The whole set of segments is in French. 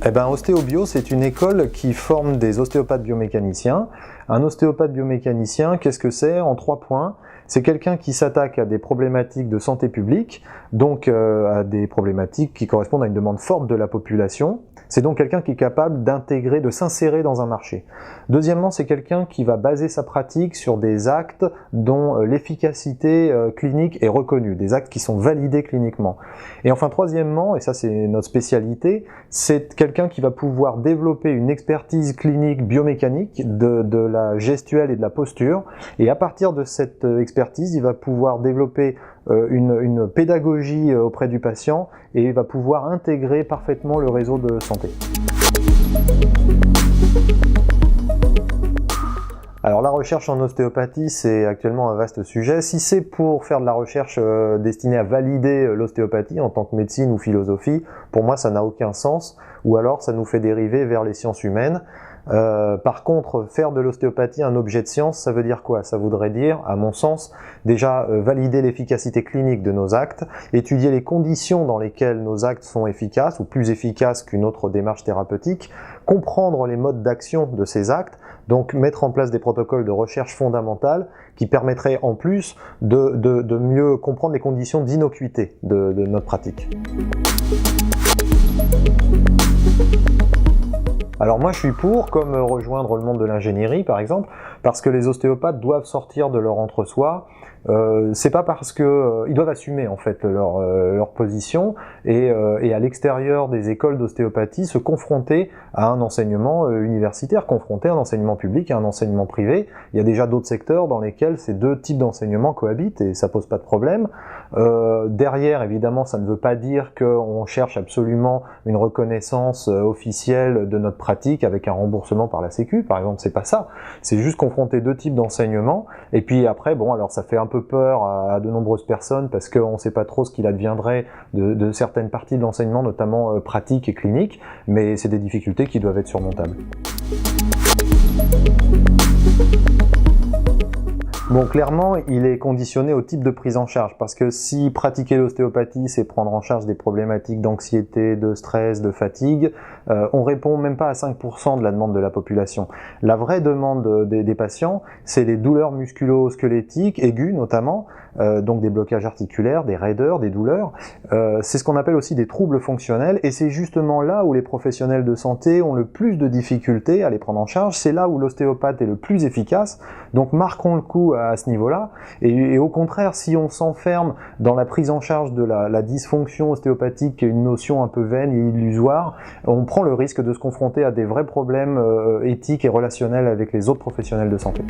Eh ben, Ostéobio, c'est une école qui forme des ostéopathes biomécaniciens. Un ostéopathe biomécanicien, qu'est-ce que c'est? En 3 points. C'est quelqu'un qui s'attaque à des problématiques de santé publique, donc à des problématiques qui correspondent à une demande forte de la population. C'est donc quelqu'un qui est capable d'intégrer, de s'insérer dans un marché. Deuxièmement, c'est quelqu'un qui va baser sa pratique sur des actes dont l'efficacité clinique est reconnue, des actes qui sont validés cliniquement. Et enfin, troisièmement, et ça c'est notre spécialité, c'est quelqu'un qui va pouvoir développer une expertise clinique biomécanique de la gestuelle et de la posture. Et à partir de cette expertise, il va pouvoir développer une pédagogie auprès du patient et il va pouvoir intégrer parfaitement le réseau de santé. Alors la recherche en ostéopathie, c'est actuellement un vaste sujet. Si c'est pour faire de la recherche destinée à valider l'ostéopathie en tant que médecine ou philosophie, pour moi ça n'a aucun sens, ou alors ça nous fait dériver vers les sciences humaines. Par contre, faire de l'ostéopathie un objet de science, ça veut dire quoi? Ça voudrait dire, à mon sens, déjà valider l'efficacité clinique de nos actes, étudier les conditions dans lesquelles nos actes sont efficaces ou plus efficaces qu'une autre démarche thérapeutique, comprendre les modes d'action de ces actes, donc mettre en place des protocoles de recherche fondamentale qui permettraient en plus de mieux comprendre les conditions d'innocuité de notre pratique. Alors moi je suis pour, comme rejoindre le monde de l'ingénierie par exemple, parce que les ostéopathes doivent sortir de leur entre-soi. C'est pas parce que ils doivent assumer en fait leur position et à l'extérieur des écoles d'ostéopathie se confronter à un enseignement universitaire, confronter un enseignement public à un enseignement privé. Il y a déjà d'autres secteurs dans lesquels ces deux types d'enseignement cohabitent et ça pose pas de problème. Derrière, évidemment, ça ne veut pas dire qu'on cherche absolument une reconnaissance officielle de notre pratique avec un remboursement par la Sécu, par exemple, c'est pas ça. C'est juste confronter deux types d'enseignement et puis après, bon, alors ça fait un peu peur à de nombreuses personnes parce qu'on ne sait pas trop ce qu'il adviendrait de certaines parties de l'enseignement, notamment pratique et clinique, mais c'est des difficultés qui doivent être surmontables. Bon, clairement, il est conditionné au type de prise en charge, parce que si pratiquer l'ostéopathie, c'est prendre en charge des problématiques d'anxiété, de stress, de fatigue, on répond même pas à 5% de la demande de la population. La vraie demande des patients, c'est les douleurs musculo-squelettiques, aiguës notamment, donc des blocages articulaires, des raideurs, des douleurs. C'est ce qu'on appelle aussi des troubles fonctionnels, et c'est justement là où les professionnels de santé ont le plus de difficultés à les prendre en charge, c'est là où l'ostéopathe est le plus efficace, donc marquons le coup à ce niveau-là, et au contraire, si on s'enferme dans la prise en charge de la dysfonction ostéopathique, qui est une notion un peu vaine et illusoire, on prend le risque de se confronter à des vrais problèmes éthiques et relationnels avec les autres professionnels de santé.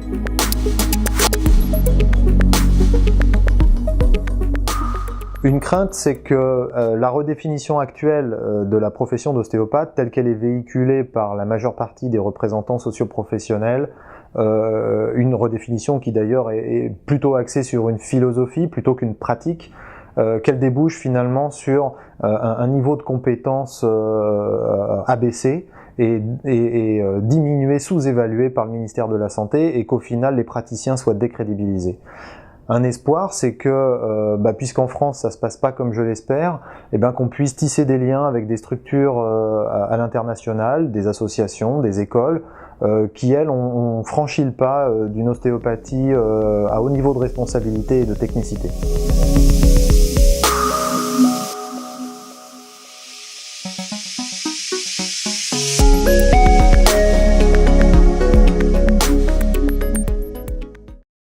Une crainte, c'est que la redéfinition actuelle de la profession d'ostéopathe, telle qu'elle est véhiculée par la majeure partie des représentants socioprofessionnels, une redéfinition qui d'ailleurs est plutôt axée sur une philosophie plutôt qu'une pratique, qu'elle débouche finalement sur un niveau de compétence abaissé et diminué, sous-évalué par le ministère de la Santé, et qu'au final les praticiens soient décrédibilisés. Un espoir, c'est que, puisqu'en France ça se passe pas comme je l'espère, qu'on puisse tisser des liens avec des structures à l'international, des associations, des écoles, qui elles ont franchi le pas d'une ostéopathie à haut niveau de responsabilité et de technicité.